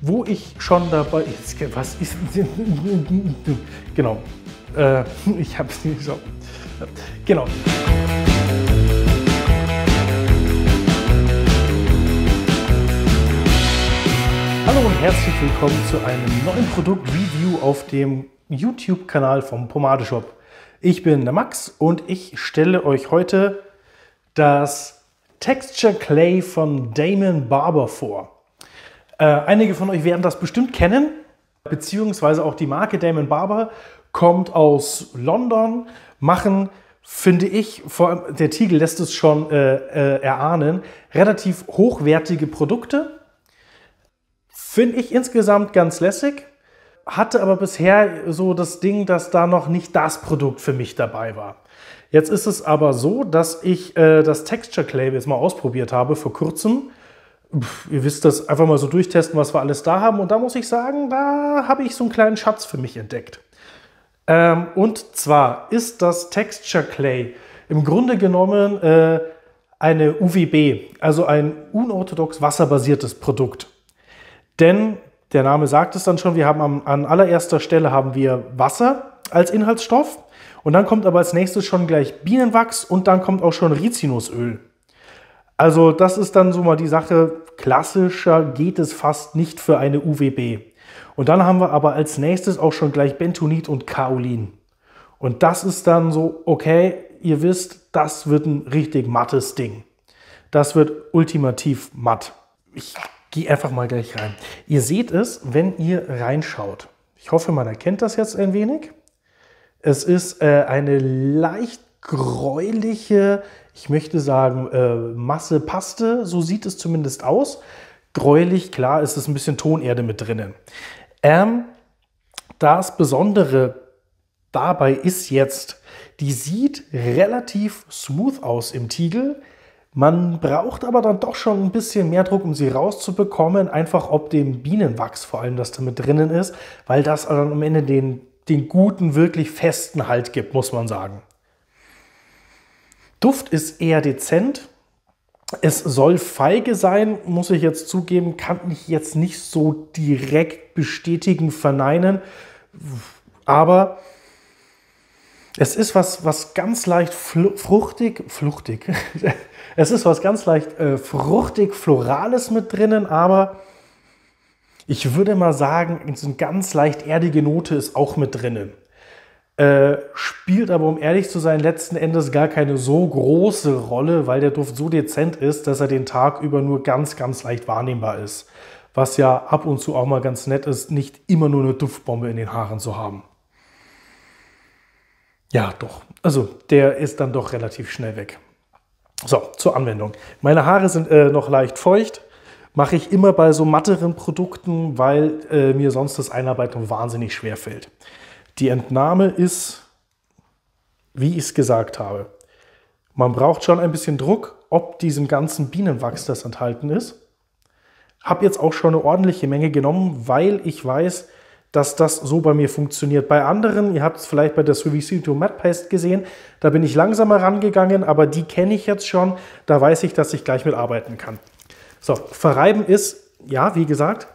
wo ich schon dabei... Was ist... Genau. Ich habe es nicht so... Genau. Hallo und herzlich willkommen zu einem neuen Produkt-Review auf dem YouTube-Kanal vom Pomadeshop. Ich bin der Max und ich stelle euch heute das Texture Clay von Damon Barber vor. Einige von euch werden das bestimmt kennen, beziehungsweise auch die Marke Damon Barber kommt aus London, machen, finde ich, vor allem der Titel lässt es schon erahnen, relativ hochwertige Produkte. Finde ich insgesamt ganz lässig, hatte aber bisher so das Ding, dass da noch nicht das Produkt für mich dabei war. Jetzt ist es aber so, dass ich das Texture Clay jetzt mal ausprobiert habe vor kurzem. Ihr wisst das, einfach mal so durchtesten, was wir alles da haben. Und da muss ich sagen, da habe ich so einen kleinen Schatz für mich entdeckt. Und zwar ist das Texture Clay im Grunde genommen eine UVB, also ein unorthodox wasserbasiertes Produkt. Denn der Name sagt es dann schon, wir haben an allererster Stelle haben wir Wasser als Inhaltsstoff und dann kommt aber als nächstes schon gleich Bienenwachs und dann kommt auch schon Rizinusöl. Also das ist dann so mal die Sache, klassischer geht es fast nicht für eine UVB. Und dann haben wir aber als nächstes auch schon gleich Bentonit und Kaolin. Und das ist dann so, okay, ihr wisst, das wird ein richtig mattes Ding. Das wird ultimativ matt. Ich gehe einfach mal gleich rein. Ihr seht es, wenn ihr reinschaut. Ich hoffe, man erkennt das jetzt ein wenig. Es ist eine leicht gräuliche, ich möchte sagen, Masse-Paste, so sieht es zumindest aus. Gräulich, klar, ist es ein bisschen Tonerde mit drinnen. Das Besondere dabei ist jetzt, die sieht relativ smooth aus im Tiegel. Man braucht aber dann doch schon ein bisschen mehr Druck, um sie rauszubekommen. Einfach ob dem Bienenwachs vor allem, das da mit drinnen ist, weil das dann am Ende den guten, wirklich festen Halt gibt, muss man sagen. Duft ist eher dezent. Es soll feige sein, muss ich jetzt zugeben, kann ich jetzt nicht so direkt bestätigen, verneinen. Aber es ist was ganz leicht fruchtig. Es ist was ganz leicht fruchtig-florales mit drinnen, aber ich würde mal sagen, so eine ganz leicht erdige Note ist auch mit drinnen. Spielt aber, um ehrlich zu sein, letzten Endes gar keine so große Rolle, weil der Duft so dezent ist, dass er den Tag über nur ganz, ganz leicht wahrnehmbar ist. Was ja ab und zu auch mal ganz nett ist, nicht immer nur eine Duftbombe in den Haaren zu haben. Ja, doch. Also, der ist dann doch relativ schnell weg. So, zur Anwendung. Meine Haare sind noch leicht feucht. Mache ich immer bei so matteren Produkten, weil mir sonst das Einarbeiten wahnsinnig schwer fällt. Die Entnahme ist, wie ich es gesagt habe, man braucht schon ein bisschen Druck, ob diesem ganzen Bienenwachs das enthalten ist. Habe jetzt auch schon eine ordentliche Menge genommen, weil ich weiß, dass das so bei mir funktioniert. Bei anderen, ihr habt es vielleicht bei der Suavecito Matte Paste gesehen, da bin ich langsamer rangegangen, aber die kenne ich jetzt schon, da weiß ich, dass ich gleich mit arbeiten kann. So, verreiben ist, ja, wie gesagt,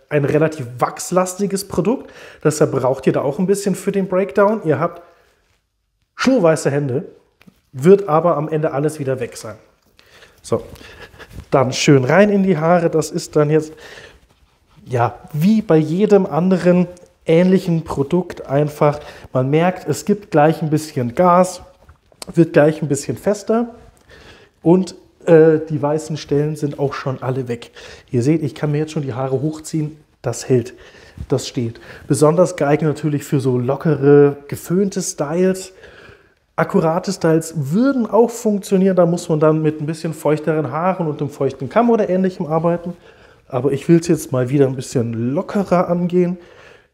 ein relativ wachslastiges Produkt, deshalb braucht ihr da auch ein bisschen für den Breakdown. Ihr habt schulweiße Hände, wird aber am Ende alles wieder weg sein. So, dann schön rein in die Haare, das ist dann jetzt, ja, wie bei jedem anderen ähnlichen Produkt einfach, man merkt, es gibt gleich ein bisschen Gas, wird gleich ein bisschen fester und die weißen Stellen sind auch schon alle weg. Ihr seht, ich kann mir jetzt schon die Haare hochziehen. Das hält, das steht. Besonders geeignet natürlich für so lockere, geföhnte Styles. Akkurate Styles würden auch funktionieren. Da muss man dann mit ein bisschen feuchteren Haaren und einem feuchten Kamm oder Ähnlichem arbeiten. Aber ich will es jetzt mal wieder ein bisschen lockerer angehen.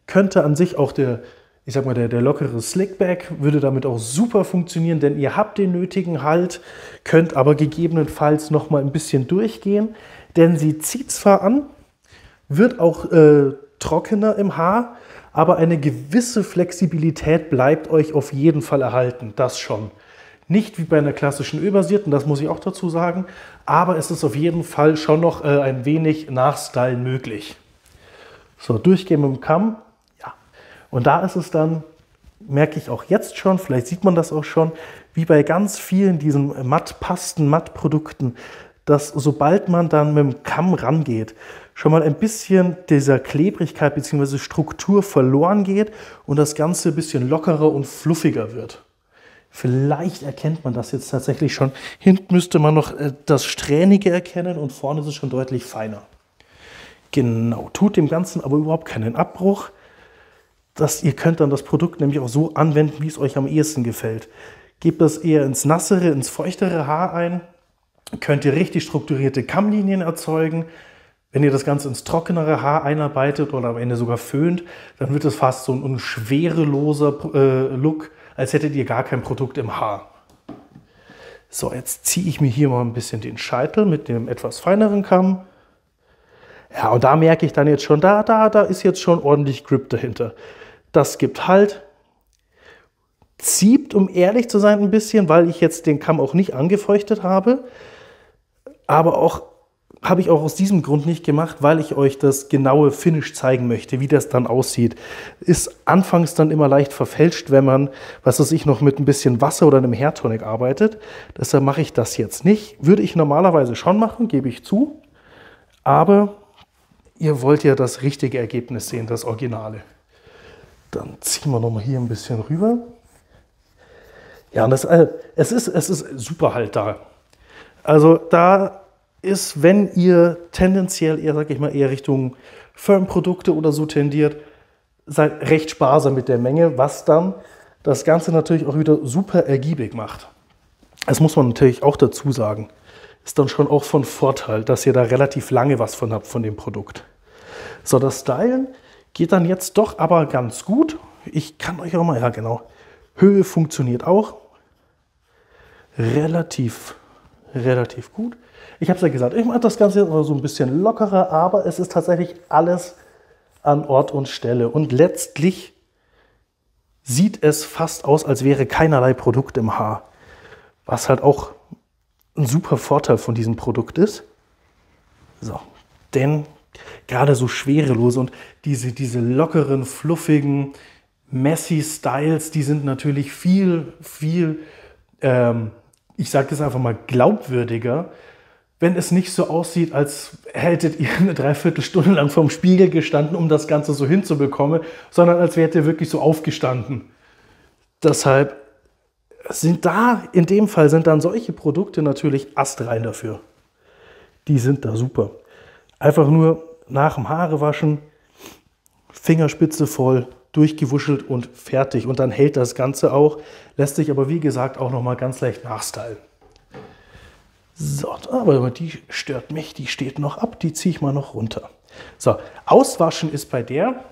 Könnte an sich auch der lockere Slickback würde damit auch super funktionieren, denn ihr habt den nötigen Halt, könnt aber gegebenenfalls noch mal ein bisschen durchgehen, denn sie zieht zwar an, wird auch trockener im Haar, aber eine gewisse Flexibilität bleibt euch auf jeden Fall erhalten, das schon. Nicht wie bei einer klassischen Ölbasierten, das muss ich auch dazu sagen, aber es ist auf jeden Fall schon noch ein wenig Nachstylen möglich. So, durchgehen mit dem Kamm. Ja. Und da ist es dann, merke ich auch jetzt schon, vielleicht sieht man das auch schon, wie bei ganz vielen diesen Mattpasten, Mattprodukten, dass sobald man dann mit dem Kamm rangeht, schon mal ein bisschen dieser Klebrigkeit bzw. Struktur verloren geht und das Ganze ein bisschen lockerer und fluffiger wird. Vielleicht erkennt man das jetzt tatsächlich schon. Hinten müsste man noch das Strähnige erkennen und vorne ist es schon deutlich feiner. Genau, tut dem Ganzen aber überhaupt keinen Abbruch. Ihr könnt dann das Produkt nämlich auch so anwenden, wie es euch am ehesten gefällt. Gebt das eher ins nassere, ins feuchtere Haar ein. Könnt ihr richtig strukturierte Kammlinien erzeugen. Wenn ihr das Ganze ins trockenere Haar einarbeitet oder am Ende sogar föhnt, dann wird es fast so ein schwereloser Look, als hättet ihr gar kein Produkt im Haar. So, jetzt ziehe ich mir hier mal ein bisschen den Scheitel mit dem etwas feineren Kamm. Ja, und da merke ich dann jetzt schon, da ist jetzt schon ordentlich Grip dahinter. Das gibt Halt. Zieht, um ehrlich zu sein, ein bisschen, weil ich jetzt den Kamm auch nicht angefeuchtet habe. Aber auch habe ich auch aus diesem Grund nicht gemacht, weil ich euch das genaue Finish zeigen möchte, wie das dann aussieht. Ist anfangs dann immer leicht verfälscht, wenn man, was weiß ich, noch mit ein bisschen Wasser oder einem Hairtonic arbeitet. Deshalb mache ich das jetzt nicht. Würde ich normalerweise schon machen, gebe ich zu. Aber ihr wollt ja das richtige Ergebnis sehen, das Originale. Dann ziehen wir nochmal hier ein bisschen rüber. Ja, und es ist super Halt da. Also da ist, wenn ihr tendenziell eher, sag ich mal, eher Richtung Firmenprodukte oder so tendiert, seid recht sparsam mit der Menge, was dann das Ganze natürlich auch wieder super ergiebig macht. Das muss man natürlich auch dazu sagen. Ist dann schon auch von Vorteil, dass ihr da relativ lange was von habt von dem Produkt. So, das Stylen geht dann jetzt doch aber ganz gut. Ich kann euch auch mal, ja genau, Höhe funktioniert auch relativ gut. Ich habe es ja gesagt, ich mache das Ganze jetzt mal so ein bisschen lockerer, aber es ist tatsächlich alles an Ort und Stelle. Und letztlich sieht es fast aus, als wäre keinerlei Produkt im Haar. Was halt auch ein super Vorteil von diesem Produkt ist. So, denn gerade so schwerelose und diese lockeren, fluffigen, messy Styles, die sind natürlich viel, ich sage es einfach mal, glaubwürdiger, wenn es nicht so aussieht, als hättet ihr eine Dreiviertelstunde lang vorm Spiegel gestanden, um das Ganze so hinzubekommen, sondern als wärt ihr wirklich so aufgestanden. Deshalb in dem Fall sind dann solche Produkte natürlich astrein dafür. Die sind da super. Einfach nur nach dem Haarewaschen, Fingerspitze voll, durchgewuschelt und fertig. Und dann hält das Ganze auch, lässt sich aber wie gesagt auch nochmal ganz leicht nachstylen. So, aber die stört mich, die steht noch ab, die ziehe ich mal noch runter. So, auswaschen ist bei der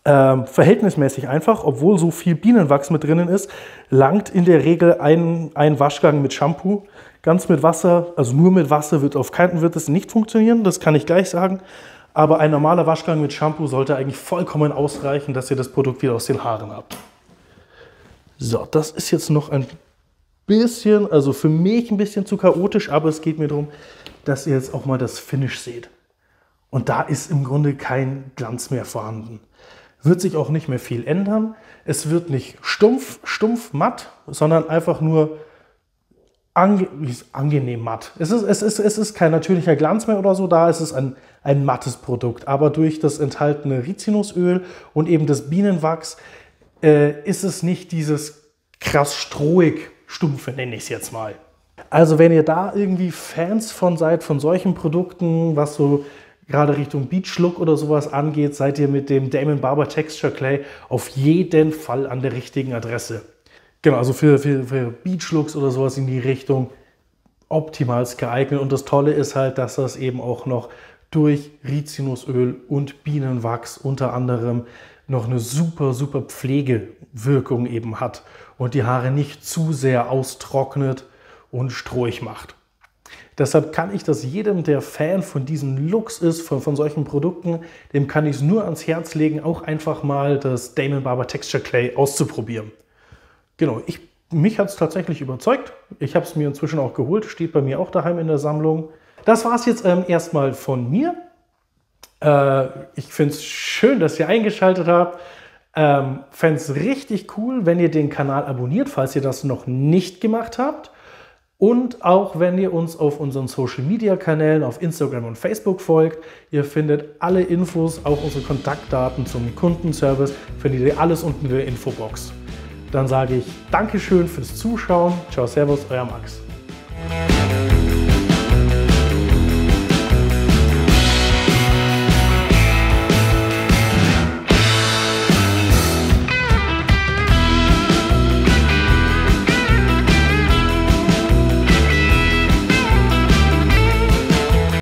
verhältnismäßig einfach, obwohl so viel Bienenwachs mit drinnen ist, langt in der Regel ein Waschgang mit Shampoo. Ganz mit Wasser, also nur mit Wasser wird es nicht funktionieren, das kann ich gleich sagen. Aber ein normaler Waschgang mit Shampoo sollte eigentlich vollkommen ausreichen, dass ihr das Produkt wieder aus den Haaren habt. So, das ist jetzt noch ein bisschen, also für mich ein bisschen zu chaotisch, aber es geht mir darum, dass ihr jetzt auch mal das Finish seht. Und da ist im Grunde kein Glanz mehr vorhanden. Wird sich auch nicht mehr viel ändern. Es wird nicht stumpf matt, sondern einfach nur angenehm matt. Es ist kein natürlicher Glanz mehr oder so, da ist es ein mattes Produkt. Aber durch das enthaltene Rizinusöl und eben das Bienenwachs ist es nicht dieses krass strohig stumpfe, nenne ich es jetzt mal. Also wenn ihr da irgendwie Fans von seid, von solchen Produkten, was so gerade Richtung Beach Look oder sowas angeht, seid ihr mit dem Damon Barber Texture Clay auf jeden Fall an der richtigen Adresse. Genau, also für Beach Looks oder sowas in die Richtung optimal geeignet. Und das Tolle ist halt, dass das eben auch noch durch Rizinusöl und Bienenwachs unter anderem noch eine super Pflegewirkung eben hat und die Haare nicht zu sehr austrocknet und strohig macht. Deshalb kann ich das jedem, der Fan von diesen Looks ist, von solchen Produkten, dem kann ich es nur ans Herz legen, auch einfach mal das Damon Barber Texture Clay auszuprobieren. Genau, mich hat es tatsächlich überzeugt. Ich habe es mir inzwischen auch geholt, steht bei mir auch daheim in der Sammlung. Das war es jetzt erstmal von mir. Ich finde es schön, dass ihr eingeschaltet habt. Fände es richtig cool, wenn ihr den Kanal abonniert, falls ihr das noch nicht gemacht habt. Und auch wenn ihr uns auf unseren Social-Media-Kanälen auf Instagram und Facebook folgt. Ihr findet alle Infos, auch unsere Kontaktdaten zum Kundenservice, findet ihr alles unten in der Infobox. Dann sage ich Dankeschön fürs Zuschauen. Ciao, Servus, euer Max.